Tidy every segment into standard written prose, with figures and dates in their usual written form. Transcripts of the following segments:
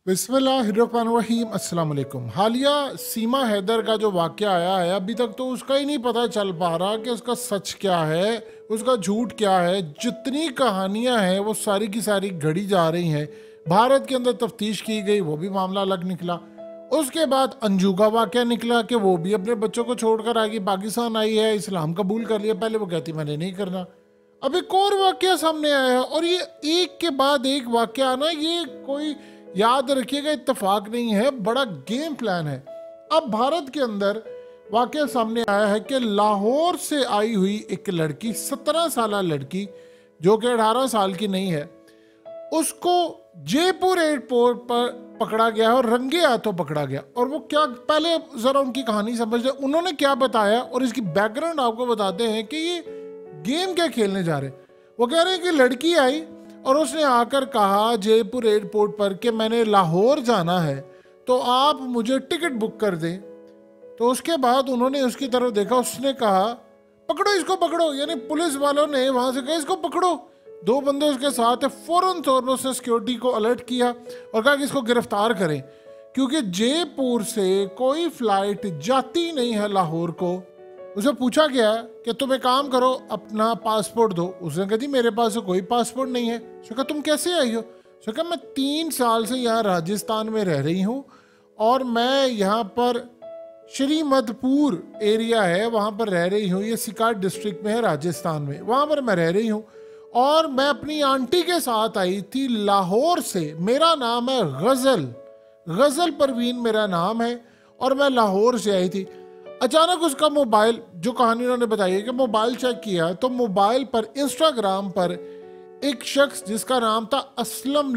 बिस्मिल्लाहिर्रहमानिर्रहीम अस्सलाम वालेकुम। हालिया सीमा हैदर का जो वाक़या आया है, अभी तक तो उसका ही नहीं पता चल पा रहा कि उसका सच क्या है, उसका झूठ क्या है। जितनी कहानियां हैं वो सारी की सारी घड़ी जा रही हैं। भारत के अंदर तफ्तीश की गई, वो भी मामला अलग निकला। उसके बाद अंजू का वाक़या निकला कि वो भी अपने बच्चों को छोड़कर आ गई, पाकिस्तान आई है, इस्लाम कबूल कर लिया। पहले वो कहती मैंने नहीं करना। अब एक और वाक़या सामने आया है, और ये एक के बाद एक वाक़या आना, ये कोई याद रखिएगा इत्तेफाक नहीं है, बड़ा गेम प्लान है। अब भारत के अंदर वाकया सामने आया है कि लाहौर से आई हुई एक लड़की, 17 साल लड़की जो कि 18 साल की नहीं है, उसको जयपुर एयरपोर्ट पर पकड़ा गया है और रंगे हाथों पकड़ा गया। और वो क्या, पहले जरा उनकी कहानी समझ ले, उन्होंने क्या बताया और इसकी बैकग्राउंड आपको बताते हैं कि ये गेम क्या खेलने जा रहे हैं। वो कह रहे हैं कि लड़की आई और उसने आकर कहा जयपुर एयरपोर्ट पर कि मैंने लाहौर जाना है, तो आप मुझे टिकट बुक कर दें। तो उसके बाद उन्होंने उसकी तरफ देखा, उसने कहा पकड़ो इसको पकड़ो, यानी पुलिस वालों ने वहां से कहा इसको पकड़ो। दो बंदे उसके साथ है, फौरन तौर पर उसने सिक्योरिटी को अलर्ट किया और कहा कि इसको गिरफ्तार करें, क्योंकि जयपुर से कोई फ्लाइट जाती नहीं है लाहौर को। उसे पूछा गया कि तुम एक काम करो, अपना पासपोर्ट दो। उसने कहा जी मेरे पास तो कोई पासपोर्ट नहीं है। उसने कहा तुम कैसे आई हो? उसने कहा मैं 3 साल से यहाँ राजस्थान में रह रही हूँ, और मैं यहाँ पर श्रीमदपुर एरिया है वहाँ पर रह रही हूँ, ये सिकार डिस्ट्रिक्ट में है राजस्थान में, वहाँ पर मैं रह रही हूँ। और मैं अपनी आंटी के साथ आई थी लाहौर से। मेरा नाम है गज़ल परवीन मेरा नाम है, और मैं लाहौर से आई थी। अचानक उसका मोबाइल, जो कहानी उन्होंने बताई है कि मोबाइल चेक किया तो मोबाइल पर इंस्टाग्राम पर एक शख्स जिसका नाम था असलम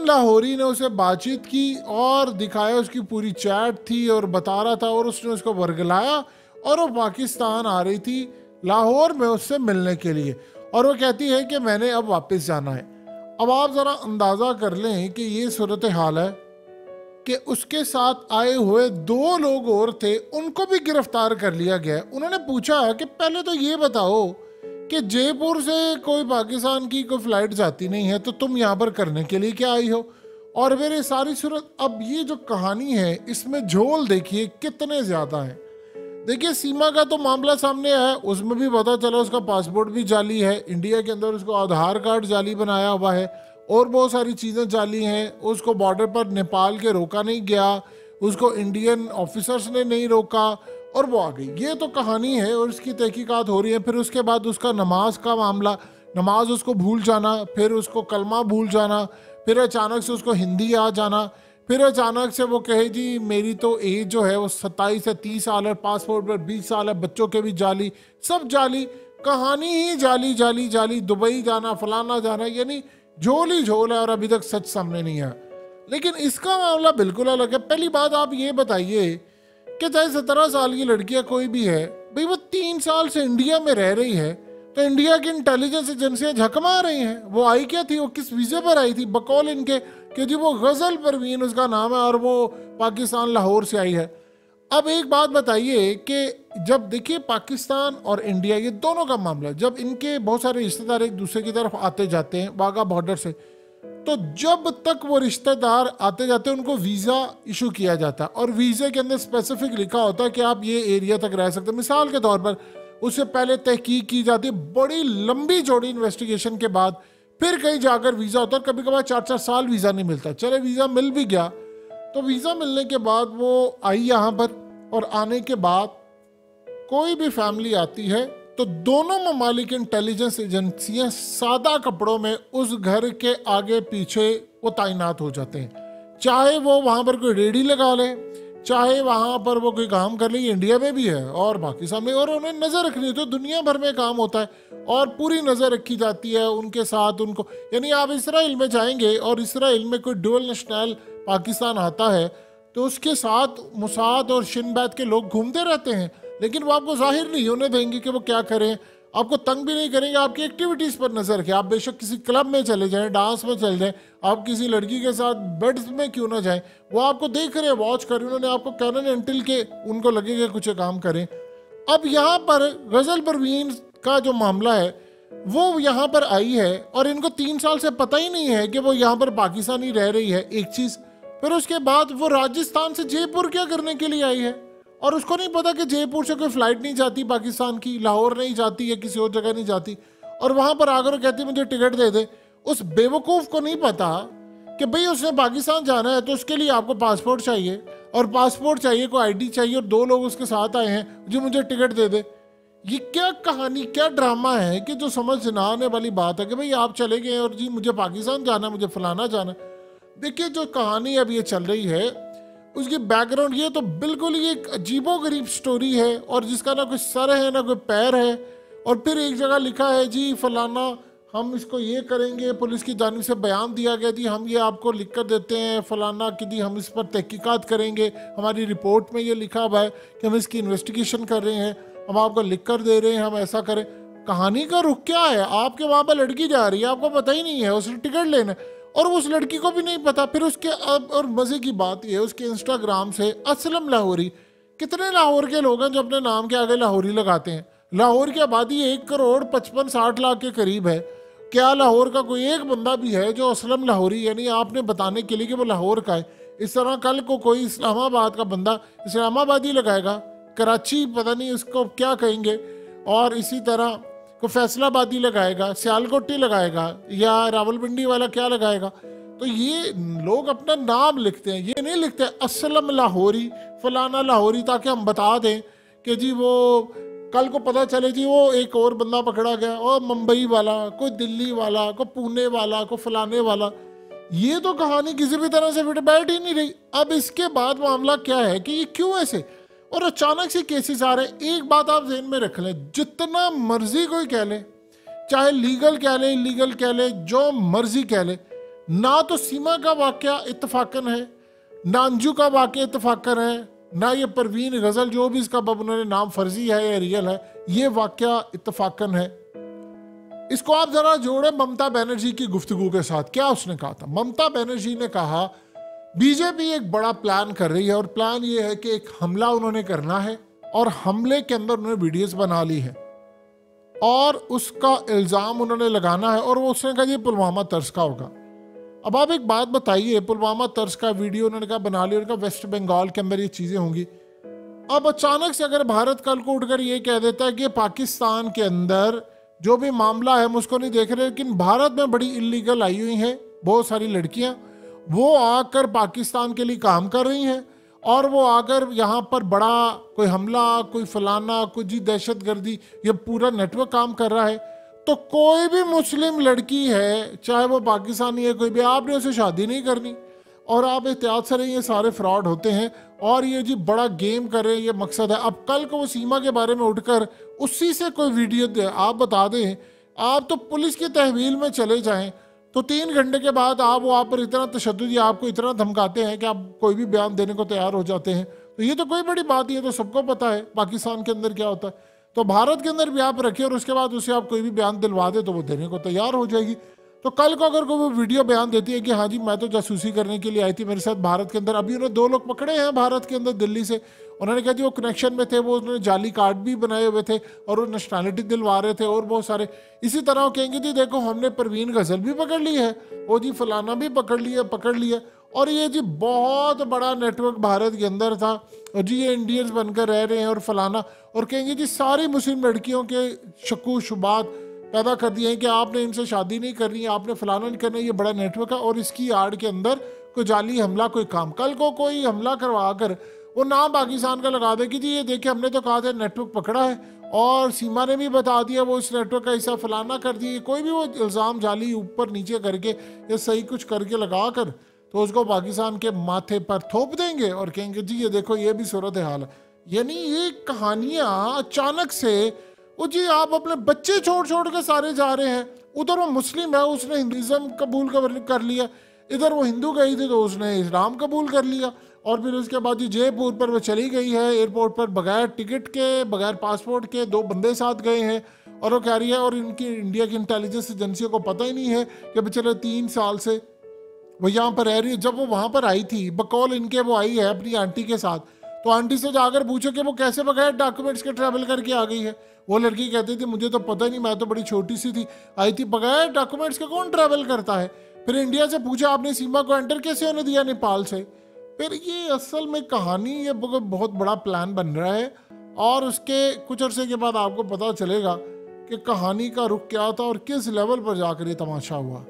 लाहौरी ने उसे बातचीत की और दिखाया, उसकी पूरी चैट थी और बता रहा था, और उसने उसको वर्गलाया और वो पाकिस्तान आ रही थी लाहौर में उससे मिलने के लिए, और वो कहती है कि मैंने अब वापस जाना है। अब आप ज़रा अंदाज़ा कर लें कि ये सूरत हाल है कि उसके साथ आए हुए 2 लोग और थे, उनको भी गिरफ्तार कर लिया गया। उन्होंने पूछा कि पहले तो ये बताओ कि जयपुर से कोई पाकिस्तान की कोई फ्लाइट जाती नहीं है, तो तुम यहाँ पर करने के लिए क्या आई हो? और फिर ये सारी सूरत, अब ये जो कहानी है इसमें झोल देखिए कितने ज़्यादा है। देखिए सीमा का तो मामला सामने आया, उसमें भी पता चला उसका पासपोर्ट भी जाली है, इंडिया के अंदर उसको आधार कार्ड जाली बनाया हुआ है, और बहुत सारी चीज़ें जाली हैं। उसको बॉर्डर पर नेपाल के रोका नहीं गया, उसको इंडियन ऑफिसर्स ने नहीं रोका, और वो आ गई। ये तो कहानी है और इसकी तहकीकात हो रही है। फिर उसके बाद उसका नमाज का मामला, नमाज उसको भूल जाना, फिर उसको कलमा भूल जाना, फिर अचानक से उसको हिंदी आ जाना, फिर अचानक से वो कहे जी मेरी तो एज जो है वो 27 से 30 साल है, पासपोर्ट पर 20 साल है, बच्चों के भी जाली, सब जाली, कहानी ही जाली जाली जाली, दुबई जाना, फलाना जाना, यानी झोल ही झोल है, और अभी तक सच सामने नहीं आया। लेकिन इसका मामला बिल्कुल अलग है। पहली बात आप ये बताइए कि चाहे 17 साल की लड़कियां कोई भी है, भाई वो 3 साल से इंडिया में रह रही है, तो इंडिया की इंटेलिजेंस एजेंसियां झक मार रही हैं। वो आई क्या थी, वो किस वीज़े पर आई थी? बकौल इनके कि जी वो गज़ल परवीन उसका नाम है और वो पाकिस्तान लाहौर से आई है। अब एक बात बताइए कि जब देखिए पाकिस्तान और इंडिया ये दोनों का मामला, जब इनके बहुत सारे रिश्तेदार एक दूसरे की तरफ आते जाते हैं वाघा बॉर्डर से, तो जब तक वो रिश्तेदार आते जाते हैं उनको वीज़ा इशू किया जाता है, और वीज़े के अंदर स्पेसिफिक लिखा होता है कि आप ये एरिया तक रह सकते हैं। मिसाल के तौर पर उससे पहले तहकीक की जाती है, बड़ी लंबी चौड़ी इन्वेस्टिगेशन के बाद फिर कहीं जाकर वीज़ा होता है। कभी कभार 4-4 साल वीज़ा नहीं मिलता। चले वीज़ा मिल भी गया, तो वीज़ा मिलने के बाद वो आई यहाँ पर, और आने के बाद कोई भी फैमिली आती है तो दोनों ममालिक इंटेलिजेंस एजेंसियां सादा कपड़ों में उस घर के आगे पीछे वो तैनात हो जाते हैं। चाहे वो वहाँ पर कोई रेडी लगा ले, चाहे वहाँ पर वो कोई काम कर ले, इंडिया में भी है और पाकिस्तान में, और उन्हें नज़र रखनी है तो दुनिया भर में काम होता है, और पूरी नज़र रखी जाती है उनके साथ उनको। यानी आप इसराइल में जाएंगे और इसराइल में कोई डुअल नेशनल पाकिस्तान आता है तो उसके साथ मुसाद और शिनबैत के लोग घूमते रहते हैं, लेकिन वो आपको जाहिर नहीं होने देंगे कि वो क्या करें, आपको तंग भी नहीं करेंगे, आपकी एक्टिविटीज़ पर नज़र रखें। आप बेशक किसी क्लब में चले जाएं, डांस में चले जाएं, आप किसी लड़की के साथ बेड्स में क्यों ना जाएं, वो आपको देख रहे हैं, वॉच कर रहे हैं, उन्होंने आपको कहना अनटिल के उनको लगेगा कुछ काम करें। अब यहाँ पर गज़ल परवीन का जो मामला है, वो यहाँ पर आई है और इनको 3 साल से पता ही नहीं है कि वो यहाँ पर पाकिस्तानी रह रही है, एक चीज। फिर उसके बाद वो राजस्थान से जयपुर क्या करने के लिए आई है, और उसको नहीं पता कि जयपुर से कोई फ्लाइट नहीं जाती पाकिस्तान की, लाहौर नहीं जाती या किसी और जगह नहीं जाती, और वहां पर आकर कहती मुझे टिकट दे दे। उस बेवकूफ को नहीं पता कि भाई उसने पाकिस्तान जाना है तो उसके लिए आपको पासपोर्ट चाहिए, और पासपोर्ट चाहिए, कोई आईडी चाहिए, और 2 लोग उसके साथ आए हैं जो मुझे टिकट दे दे। ये क्या कहानी, क्या ड्रामा है कि जो समझ ना आने वाली बात है कि भाई आप चले गए और जी मुझे पाकिस्तान जाना है, मुझे फलाना जाना है। देखिए जो कहानी अब ये चल रही है उसकी बैकग्राउंड ये तो बिल्कुल ही एक अजीबो गरीब स्टोरी है, और जिसका ना कोई सर है ना कोई पैर है। और फिर एक जगह लिखा है जी फलाना हम इसको ये करेंगे, पुलिस की जानिब से बयान दिया गया जी हम ये आपको लिख कर देते हैं फलाना कि जी हम इस पर तहकीकात करेंगे, हमारी रिपोर्ट में ये लिखा हुआ है कि हम इसकी इन्वेस्टिगेशन कर रहे हैं, हम आपको लिख कर दे रहे हैं, हम ऐसा करें। कहानी का रुख क्या है, आपके वहाँ पर लड़की जा रही है, आपको पता ही नहीं है, उसने टिकट लेना है और उस लड़की को भी नहीं पता। फिर उसके अब और मज़े की बात यह है उसके इंस्टाग्राम से असलम लाहौरी, कितने लाहौर के लोग हैं जो अपने नाम के आगे लाहौरी लगाते हैं। लाहौर की आबादी 1,55,60,00,000 के करीब है। क्या लाहौर का कोई एक बंदा भी है जो असलम लाहौरी, यानी आपने बताने के लिए कि वो लाहौर का है। इस तरह कल को कोई इस्लामाबाद का बंदा इस्लामाबादी लगाएगा, कराची पता नहीं उसको क्या कहेंगे, और इसी तरह को फैसलाबादी लगाएगा, सियालकोटी लगाएगा, या रावलपिंडी वाला क्या लगाएगा। तो ये लोग अपना नाम लिखते हैं, ये नहीं लिखते असलम लाहौरी फलाना लाहौरी, ताकि हम बता दें कि जी वो कल को पता चले जी वो एक और बंदा पकड़ा गया, और मुंबई वाला, कोई दिल्ली वाला, कोई पुणे वाला, कोई फलाने वाला। ये तो कहानी किसी भी तरह से फिट बैठ ही नहीं रही। अब इसके बाद मामला क्या है कि ये क्यों ऐसे और अचानक से केसेस आ रहे हैं। एक बात आप ज़हन में रख लें, जितना मर्जी कोई कह ले, चाहे लीगल कह ले, इलीगल कह ले, जो मर्जी कह ले, ना तो सीमा का वाकया इत्तफाकन है, ना अंजू का वाकया इत्तफाकन है, ना ये परवीन गजल जो भी इसका बब उन्होंने नाम फर्जी है या रियल है, ये वाकया इत्तफाकन है। इसको आप जरा जोड़े ममता बनर्जी की गुफ्तगू के साथ। क्या उसने कहा था? ममता बनर्जी ने कहा बीजेपी एक बड़ा प्लान कर रही है, और प्लान ये है कि एक हमला उन्होंने करना है, और हमले के अंदर उन्होंने वीडियोस बना ली है और उसका इल्ज़ाम उन्होंने लगाना है, और वो उसने कहा ये पुलवामा तर्ज का होगा। अब आप एक बात बताइए, पुलवामा तर्ज का वीडियो उन्होंने कहा बना लिया, उनका वेस्ट बंगाल के अंदर ये चीज़ें होंगी। अब अचानक से अगर भारत कल को उठकर ये कह देता है कि पाकिस्तान के अंदर जो भी मामला है हम उसको नहीं देख रहे, लेकिन भारत में बड़ी इलीगल आई हुई हैं बहुत सारी लड़कियां, वो आकर पाकिस्तान के लिए काम कर रही हैं, और वो आकर यहाँ पर बड़ा कोई हमला, कोई फलाना, कोई जी दहशतगर्दी, ये पूरा नेटवर्क काम कर रहा है। तो कोई भी मुस्लिम लड़की है, चाहे वो पाकिस्तानी है कोई भी, आपने उसे शादी नहीं करनी, और आप एहतियात से रहिए, ये सारे फ्रॉड होते हैं और ये जी बड़ा गेम कर रहे हैं, ये मकसद है। अब कल को वो सीमा के बारे में उठकर उसी से कोई वीडियो दे, आप बता दें, आप तो पुलिस की तहवील में चले जाएं तो 3 घंटे के बाद आप पर इतना तशद्दुद या आपको इतना धमकाते हैं कि आप कोई भी बयान देने को तैयार हो जाते हैं। तो ये तो कोई बड़ी बात नहीं है, तो सबको पता है पाकिस्तान के अंदर क्या होता है। तो भारत के अंदर भी आप रखिए और उसके बाद उसे आप कोई भी बयान दिलवा दे तो वो देने को तैयार हो जाएगी। तो कल को अगर कोई वो वीडियो बयान देती है कि हाँ जी मैं तो जासूसी करने के लिए आई थी मेरे साथ भारत के अंदर, अभी उन्होंने 2 लोग पकड़े हैं भारत के अंदर दिल्ली से, उन्होंने कहा जी वो कनेक्शन में थे, वो उन्होंने जाली कार्ड भी बनाए हुए थे और वो नेशनैलिटी दिलवा रहे थे और बहुत सारे। इसी तरह वो कहेंगे जी देखो हमने परवीन गजल भी पकड़ ली है, वो जी फलाना भी पकड़ लिया, और ये जी बहुत बड़ा नेटवर्क भारत के अंदर था, और जी ये इंडियंस बनकर रह रहे हैं और फलाना, और कहेंगे जी सारी मुस्लिम लड़कियों के शक्कू शुबात पैदा कर दिए हैं कि आपने इनसे शादी नहीं करनी है, आपने फलाना नहीं करना, ये बड़ा नेटवर्क है, और इसकी आड़ के अंदर कोई जाली हमला, कोई काम। कल को कोई हमला करवा कर वो नाम पाकिस्तान का लगा दे कि जी ये देखिए हमने तो कहा था नेटवर्क पकड़ा है, और सीमा ने भी बता दिया वो इस नेटवर्क का हिस्सा फलाना कर दिए, कोई भी वो इल्ज़ाम जाली ऊपर नीचे करके या सही कुछ करके लगा कर तो उसको पाकिस्तान के माथे पर थोप देंगे और कहेंगे जी ये देखो ये भी सूरत हाल है। यानी ये कहानियाँ अचानक से, वो जी आप अपने बच्चे छोड़ छोड़ के सारे जा रहे हैं, उधर वो मुस्लिम है उसने हिंदुज़म कबूल कर लिया, इधर वो हिंदू गई थी तो उसने इस्लाम कबूल कर लिया, और फिर उसके बाद जी जयपुर पर वो चली गई है एयरपोर्ट पर बगैर टिकट के, बगैर पासपोर्ट के, 2 बंदे साथ गए हैं, और वो कह रही है, और इनकी इंडिया की इंटेलिजेंस एजेंसियों को पता ही नहीं है कि बेचारे 3 साल से वो यहाँ पर रह रही है। जब वो वहाँ पर आई थी बकौल इनके, वो आई है अपनी आंटी के साथ, तो आंटी से जाकर पूछो कि वो कैसे बगैर डॉक्यूमेंट्स के ट्रैवल करके आ गई है। वो लड़की कहती थी मुझे तो पता ही नहीं, मैं तो बड़ी छोटी सी थी, आई थी, बगैर डॉक्यूमेंट्स के कौन ट्रैवल करता है। फिर इंडिया से पूछा आपने सीमा को एंटर कैसे होने दिया नेपाल से। फिर ये असल में कहानी, ये बहुत बड़ा प्लान बन रहा है और उसके कुछ अरसे के बाद आपको पता चलेगा कि कहानी का रुख क्या था और किस लेवल पर जाकर ये तमाशा हुआ।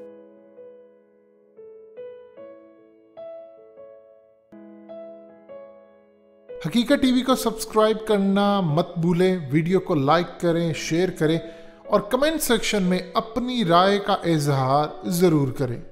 हकीकत टीवी को सब्सक्राइब करना मत भूलें, वीडियो को लाइक करें, शेयर करें और कमेंट सेक्शन में अपनी राय का इजहार ज़रूर करें।